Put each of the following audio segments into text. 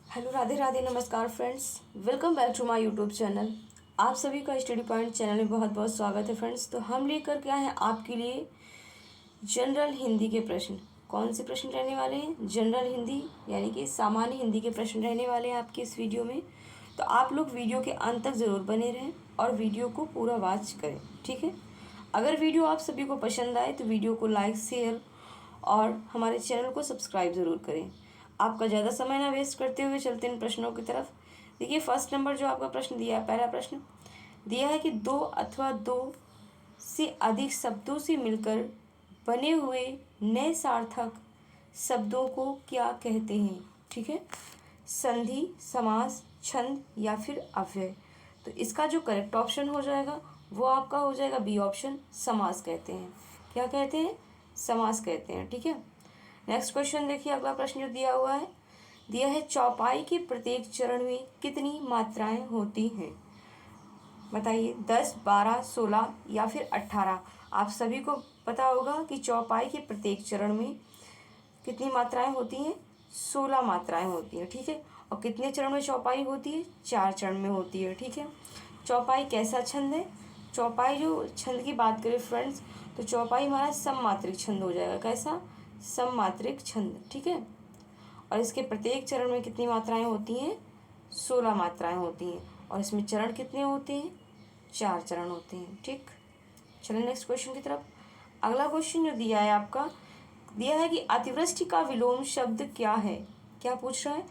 Hello, Radhe Radhe, नमस्कार friends. Welcome back to my YouTube channel. आप सभी का स्टडी पॉइंट चैनल में बहुत बहुत स्वागत है फ्रेंड्स। तो हम लेकर के आए हैं आपके लिए जनरल हिंदी के प्रश्न। कौन से प्रश्न रहने वाले हैं? जनरल हिंदी यानी कि सामान्य हिंदी के प्रश्न रहने वाले हैं आपके इस वीडियो में। तो आप लोग वीडियो के अंत तक ज़रूर बने रहें और वीडियो को पूरा वॉच करें, ठीक है। अगर वीडियो आप सभी को पसंद आए तो वीडियो को लाइक, शेयर और हमारे चैनल को सब्सक्राइब ज़रूर करें। आपका ज़्यादा समय ना वेस्ट करते हुए चलते हैं प्रश्नों की तरफ। देखिए, फर्स्ट नंबर जो आपका प्रश्न दिया है, पहला प्रश्न दिया है कि दो अथवा दो से अधिक शब्दों से मिलकर बने हुए नए सार्थक शब्दों को क्या कहते हैं? ठीक है, संधि, समास, छंद या फिर अव्यय। तो इसका जो करेक्ट ऑप्शन हो जाएगा वो आपका हो जाएगा बी ऑप्शन, समास कहते हैं। क्या कहते हैं? समास कहते हैं, ठीक है। नेक्स्ट क्वेश्चन देखिए, अगला प्रश्न जो दिया है चौपाई के प्रत्येक चरण में कितनी मात्राएं होती हैं? बताइए, 10, 12, 16 या फिर 18। आप सभी को पता होगा कि चौपाई के प्रत्येक चरण में कितनी मात्राएं होती हैं? 16 मात्राएं होती हैं, ठीक है। और कितने चरण में चौपाई होती है? 4 चरण में होती है, ठीक है। चौपाई कैसा छंद है? चौपाई जो छंद की बात करें फ्रेंड्स, तो चौपाई हमारा सममात्रिक छंद हो जाएगा। कैसा? सममात्रिक छंद, ठीक है। और इसके प्रत्येक चरण में कितनी मात्राएं होती हैं? 16 मात्राएं होती हैं। और इसमें चरण कितने होते हैं? 4 चरण होते हैं, ठीक। चलिए नेक्स्ट क्वेश्चन की तरफ। अगला क्वेश्चन जो दिया है आपका, दिया है कि अतिवृष्टि का विलोम शब्द क्या है? क्या पूछ रहा है?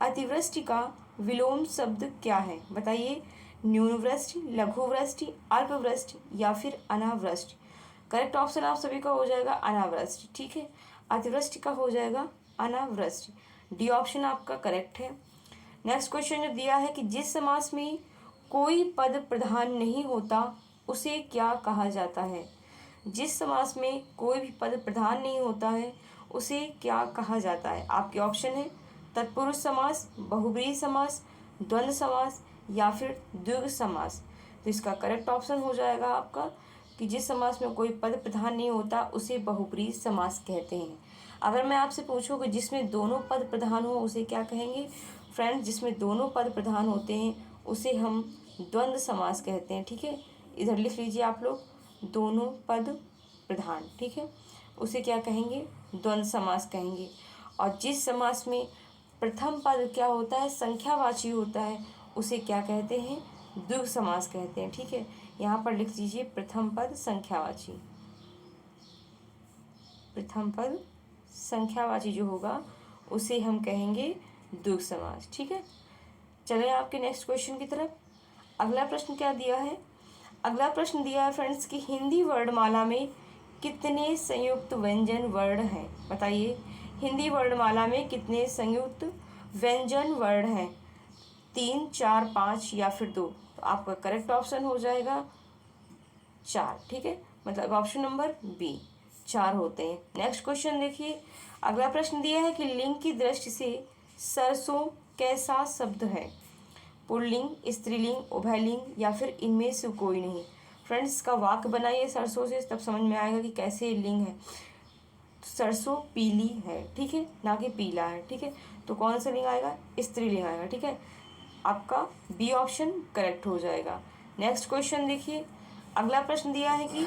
अतिवृष्टि का विलोम शब्द क्या है? बताइए, न्यून वृष्टि, लघु वृष्टि, अल्पवृष्टि या फिर अनावृष्टि। करेक्ट ऑप्शन आप सभी का हो जाएगा अनावृष्टि, ठीक है। अतिवृष्टि का हो जाएगा अनावृष्टि। डी ऑप्शन आपका करेक्ट है। नेक्स्ट क्वेश्चन जो दिया है कि जिस समास में कोई पद प्रधान नहीं होता उसे क्या कहा जाता है? जिस समास में कोई भी पद प्रधान नहीं होता है उसे क्या कहा जाता है? आपके ऑप्शन है तत्पुरुष समास, बहुब्रीहि समास, द्वंद्व समास या फिर द्विगु समास। तो इसका करेक्ट ऑप्शन हो जाएगा आपका कि जिस समास में कोई पद प्रधान नहीं होता उसे बहुब्रीहि समास कहते हैं। अगर मैं आपसे पूछूं कि जिसमें दोनों पद प्रधान हो उसे क्या कहेंगे? फ्रेंड्स, जिसमें दोनों पद प्रधान होते हैं उसे हम द्वंद्व समास कहते हैं, ठीक है। इधर लिख लीजिए आप लोग, दोनों पद प्रधान, ठीक है, उसे क्या कहेंगे? द्वंद्व समास कहेंगे। और जिस समास में प्रथम पद क्या होता है? संख्यावाची होता है, उसे क्या कहते हैं? द्विगु समास कहते हैं, ठीक है। यहाँ पर लिख लीजिए प्रथम पद संख्यावाची, प्रथम पद संख्यावाची जो होगा उसे हम कहेंगे द्विगु समास, ठीक है। चलिए आपके नेक्स्ट क्वेश्चन की तरफ। अगला प्रश्न क्या दिया है? अगला प्रश्न दिया है फ्रेंड्स कि हिंदी वर्णमाला में कितने संयुक्त व्यंजन वर्ण हैं? बताइए, हिंदी वर्णमाला में कितने संयुक्त व्यंजन वर्ण हैं? 3, 4, 5 या फिर 2। तो आपका करेक्ट ऑप्शन हो जाएगा 4, ठीक है। मतलब ऑप्शन नंबर बी, 4 होते हैं। नेक्स्ट क्वेश्चन देखिए, अगला प्रश्न दिया है कि लिंग की दृष्टि से सरसों कैसा शब्द है? पुल्लिंग, स्त्रीलिंग, उभयलिंग या फिर इनमें से कोई नहीं। फ्रेंड्स, का वाक्य बनाइए सरसों से, तब समझ में आएगा कि कैसे लिंग है। सरसों पीली है, ठीक है, ना कि पीला है, ठीक है। तो कौन सा लिंग आएगा? स्त्रीलिंग आएगा, ठीक है। आपका बी ऑप्शन करेक्ट हो जाएगा। नेक्स्ट क्वेश्चन देखिए, अगला प्रश्न दिया है कि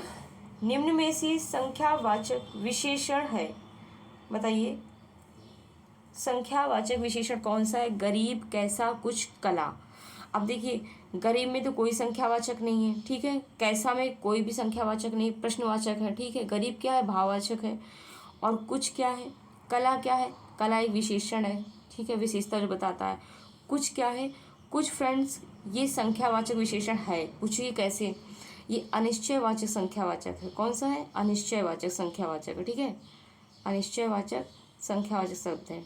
निम्न में से संख्यावाचक विशेषण है। बताइए, संख्यावाचक विशेषण कौन सा है? गरीब, कैसा, कुछ, कला। अब देखिए, गरीब में तो कोई संख्यावाचक नहीं है, ठीक है। कैसा में कोई भी संख्यावाचक नहीं, प्रश्नवाचक है, ठीक है। गरीब क्या है? भाववाचक है। और कुछ क्या है? कला क्या है? कला एक विशेषण है, ठीक है, विशेषता जो बताता है। कुछ क्या है? कुछ फ्रेंड्स ये संख्यावाचक विशेषण है। पूछिए कैसे? ये अनिश्चयवाचक संख्यावाचक है। कौन सा है? अनिश्चयवाचक संख्यावाचक है, ठीक है। अनिश्चयवाचक संख्यावाचक शब्द है।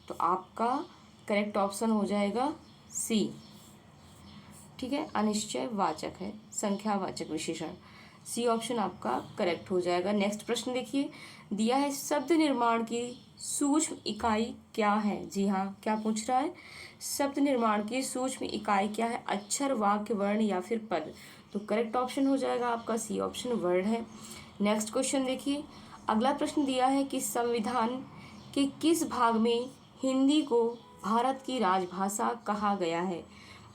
तो आपका करेक्ट ऑप्शन हो जाएगा सी, ठीक है। अनिश्चयवाचक है, संख्यावाचक विशेषण। सी ऑप्शन आपका करेक्ट हो जाएगा। नेक्स्ट प्रश्न देखिए, दिया है शब्द निर्माण की सूक्ष्म इकाई क्या है? जी हाँ, क्या पूछ रहा है? शब्द निर्माण की सूक्ष्म इकाई क्या है? अक्षर, वाक्य, वर्ण या फिर पद। तो करेक्ट ऑप्शन हो जाएगा आपका सी ऑप्शन, वर्ण है। नेक्स्ट क्वेश्चन देखिए, अगला प्रश्न दिया है कि संविधान कि किस भाग में हिंदी को भारत की राजभाषा कहा गया है?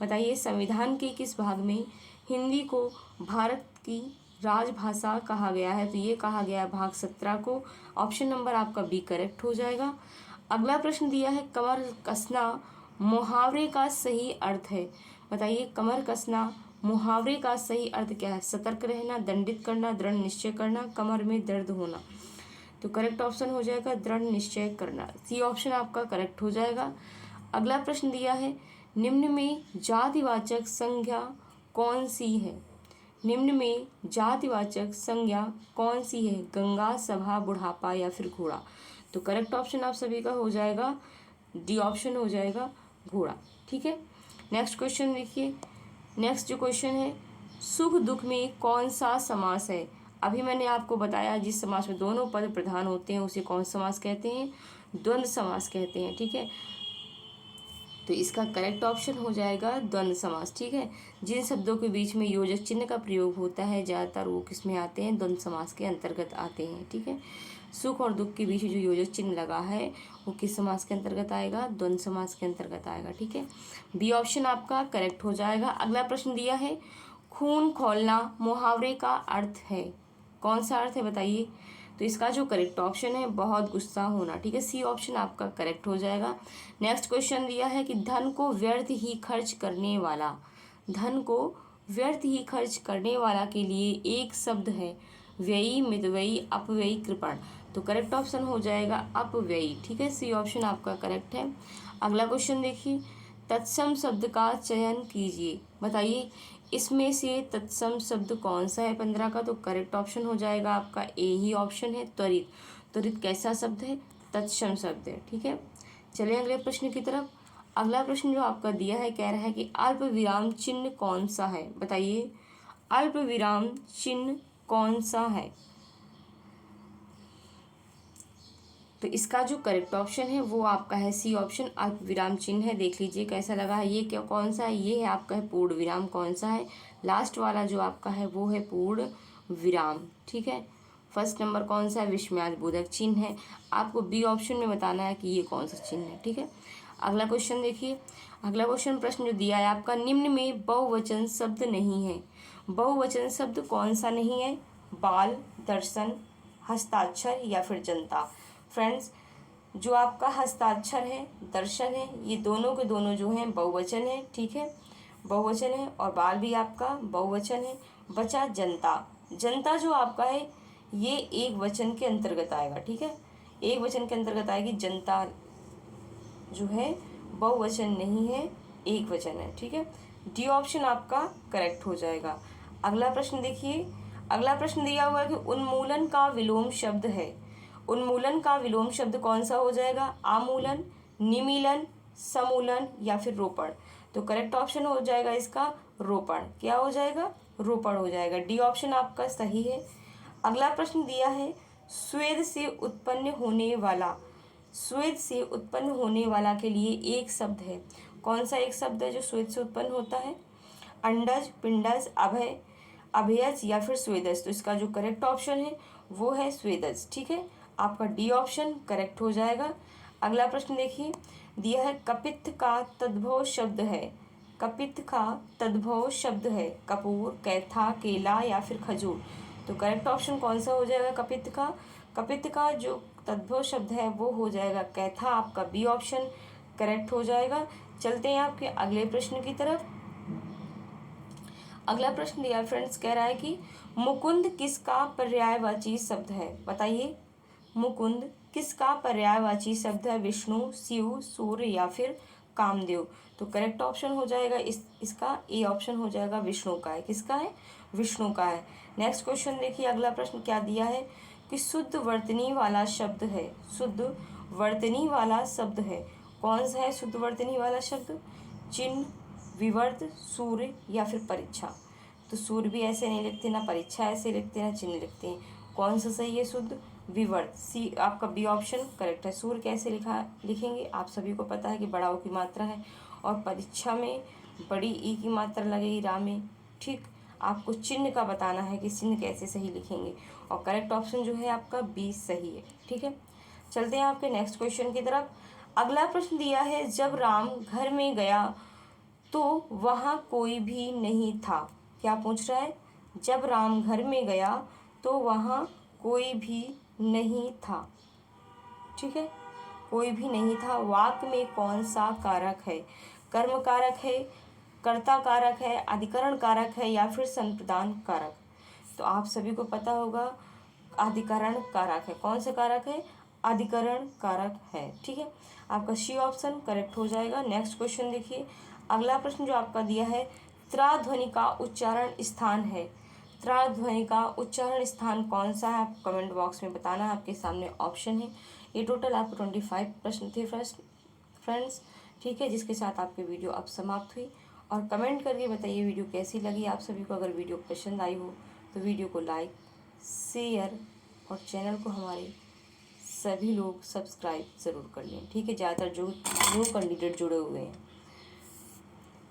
बताइए, संविधान के किस भाग में हिंदी को भारत की राजभाषा कहा गया है? तो ये कहा गया भाग 17 को। ऑप्शन नंबर आपका बी करेक्ट हो जाएगा। अगला प्रश्न दिया है, कमर कसना मुहावरे का सही अर्थ है। बताइए, कमर कसना मुहावरे का सही अर्थ क्या है? सतर्क रहना, दंडित करना, दृढ़ निश्चय करना, कमर में दर्द होना। तो करेक्ट ऑप्शन हो जाएगा दृढ़ निश्चय करना। सी ऑप्शन आपका करेक्ट हो जाएगा। अगला प्रश्न दिया है, निम्न में जातिवाचक संज्ञा कौन सी है? निम्न में जातिवाचक संज्ञा कौन सी है? गंगा, सभा, बुढ़ापा या फिर घोड़ा। तो करेक्ट ऑप्शन आप सभी का हो जाएगा डी ऑप्शन हो जाएगा घोड़ा। ठीक है, नेक्स्ट क्वेश्चन देखिए। नेक्स्ट जो क्वेश्चन है, सुख दुख में कौन सा समास है? अभी मैंने आपको बताया जिस समास में दोनों पद प्रधान होते हैं उसे कौन समास कहते हैं? द्वंद्व समास कहते हैं। ठीक है, तो इसका करेक्ट ऑप्शन हो जाएगा द्वंद्व समास। ठीक है, जिन शब्दों के बीच में योजक चिन्ह का प्रयोग होता है ज़्यादातर वो किस में आते हैं? द्वंद्व समास के अंतर्गत आते हैं। ठीक है, सुख और दुख के बीच जो योजक चिन्ह लगा है वो किस समास के अंतर्गत आएगा? द्वंद्व समास के अंतर्गत आएगा। ठीक है, बी ऑप्शन आपका करेक्ट हो जाएगा। अगला प्रश्न दिया है, खून खौलना मुहावरे का अर्थ है। कौन सा अर्थ है बताइए? तो इसका जो करेक्ट ऑप्शन है बहुत गुस्सा होना। ठीक है, सी ऑप्शन आपका करेक्ट हो जाएगा। नेक्स्ट क्वेश्चन दिया है कि धन को व्यर्थ ही खर्च करने वाला, धन को व्यर्थ ही खर्च करने वाला के लिए एक शब्द है, व्ययी, मितव्ययी, अपव्ययी, कृपण। तो करेक्ट ऑप्शन हो जाएगा अपव्ययी। ठीक है, सी ऑप्शन आपका करेक्ट है। अगला क्वेश्चन देखिए, तत्सम शब्द का चयन कीजिए। बताइए, इसमें से तत्सम शब्द कौन सा है 15 का? तो करेक्ट ऑप्शन हो जाएगा आपका ए ही ऑप्शन है, त्वरित। त्वरित कैसा शब्द है? तत्सम शब्द है। ठीक है, चलिए अगले प्रश्न की तरफ। अगला प्रश्न जो आपका दिया है कह रहा है कि अल्प विराम चिन्ह कौन सा है? बताइए, अल्प विराम चिन्ह कौन सा है? तो इसका जो करेक्ट ऑप्शन है वो आपका है सी ऑप्शन, अल्प विराम चिन्ह है। देख लीजिए कैसा लगा है। ये क्या कौन सा है? ये है आपका है पूर्ण विराम। कौन सा है? लास्ट वाला जो आपका है वो है पूर्ण विराम। ठीक है, फर्स्ट नंबर कौन सा है? विस्मयाद बोधक चिन्ह है। आपको बी ऑप्शन में बताना है कि ये कौन सा चिन्ह है। ठीक है, अगला क्वेश्चन देखिए। अगला क्वेश्चन प्रश्न जो दिया है आपका, निम्न में बहुवचन शब्द नहीं है। बहुवचन शब्द कौन सा नहीं है? बाल, दर्शन, हस्ताक्षर या फिर जनता। फ्रेंड्स, जो आपका हस्ताक्षर है, दर्शन है, ये दोनों के दोनों जो हैं बहुवचन है। ठीक है, बहुवचन है, और बाल भी आपका बहुवचन है। बचा जनता। जनता जो आपका है ये एक वचन के अंतर्गत आएगा। ठीक है, एक वचन के अंतर्गत आएगी। जनता जो है बहुवचन नहीं है, एक वचन है। ठीक है, डी ऑप्शन आपका करेक्ट हो जाएगा। अगला प्रश्न देखिए। अगला प्रश्न दिया हुआ है कि उन्मूलन का विलोम शब्द है। उन्मूलन का विलोम शब्द कौन सा हो जाएगा? आमूलन, निमीलन, समूलन या फिर रोपण। तो करेक्ट ऑप्शन हो जाएगा इसका रोपण। क्या हो जाएगा? रोपण हो जाएगा। डी ऑप्शन आपका सही है। अगला प्रश्न दिया है, स्वेद से उत्पन्न होने वाला, स्वेद से उत्पन्न होने वाला के लिए एक शब्द है। कौन सा एक शब्द है जो स्वेद से उत्पन्न होता है? अंडज, पिंडज, अभय, अभयज या फिर स्वेदज। तो इसका जो करेक्ट ऑप्शन है वो है स्वेदज। ठीक है, आपका डी ऑप्शन करेक्ट हो जाएगा। अगला प्रश्न देखिए, दिया है कपित्थ का तद्भव शब्द है। कपित्थ का तद्भव शब्द है कपूर, कैथा, केला या फिर खजूर। तो करेक्ट ऑप्शन कौन सा हो जाएगा कपित्थ का? कपित्थ का जो तद्भव शब्द है वो हो जाएगा कैथा। आपका बी ऑप्शन करेक्ट हो जाएगा। चलते हैं आपके अगले प्रश्न की तरफ। अगला प्रश्न दिया फ्रेंड्स, कह रहा है कि मुकुंद किसका पर्यायवाची शब्द है? बताइए, मुकुंद किसका पर्यायवाची शब्द है? विष्णु, शिव, सूर्य या फिर कामदेव। तो करेक्ट ऑप्शन हो जाएगा इसका ए ऑप्शन हो जाएगा विष्णु का है। किसका है? विष्णु का है। नेक्स्ट क्वेश्चन देखिए। अगला प्रश्न क्या दिया है कि शुद्ध वर्तनी वाला शब्द है। शुद्ध वर्तनी वाला शब्द है। कौन सा है शुद्ध वर्तनी वाला शब्द? चिन्ह, विवर्त, सूर्य या फिर परीक्षा। तो सूर्य भी ऐसे नहीं लिखते, ना परीक्षा ऐसे लिखते हैं, ना चिन्ह लिखते हैं। कौन सा सही है? शुद्ध विवर्त। सी आपका बी ऑप्शन करेक्ट है। सूर्य कैसे लिखेंगे? आप सभी को पता है कि बड़ा ओ की मात्रा है और परीक्षा में बड़ी ई की मात्रा लगेगी रा में। ठीक, आपको चिन्ह का बताना है कि चिन्ह कैसे सही लिखेंगे, और करेक्ट ऑप्शन जो है आपका बी सही है। ठीक है, चलते हैं आपके नेक्स्ट क्वेश्चन की तरफ। अगला प्रश्न दिया है, जब राम घर में गया तो वहाँ कोई भी नहीं था। क्या पूछ रहा है? जब राम घर में गया तो वहाँ कोई भी नहीं था। ठीक है, कोई भी नहीं था। वाक्य में कौन सा कारक है? कर्म कारक है, कर्ता कारक है, अधिकरण कारक है या फिर संप्रदान कारक? तो आप सभी को पता होगा अधिकरण कारक है। कौन सा कारक है? अधिकरण कारक है। ठीक है, आपका सी ऑप्शन करेक्ट हो जाएगा। नेक्स्ट क्वेश्चन देखिए। अगला प्रश्न जो आपका दिया है, त्रा ध्वनि का उच्चारण स्थान है। त्रा ध्वनि का उच्चारण स्थान कौन सा है? आप कमेंट बॉक्स में बताना। आपके सामने ऑप्शन है। ये टोटल आपको 25 प्रश्न थे फ्रेंड्स। ठीक है, जिसके साथ आपकी वीडियो अब समाप्त हुई। और कमेंट करके बताइए वीडियो कैसी लगी आप सभी को। अगर वीडियो पसंद आई हो तो वीडियो को लाइक, शेयर और चैनल को हमारे सभी लोग सब्सक्राइब ज़रूर कर लें। ठीक है, ज़्यादातर जो न्यू कैंडिडेट जुड़े हुए हैं।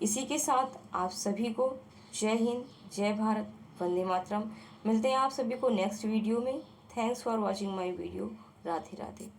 इसी के साथ आप सभी को जय हिंद, जय भारत, वंदे मातरम। मिलते हैं आप सभी को नेक्स्ट वीडियो में। Thanks for watching my video. Radhe Radhe.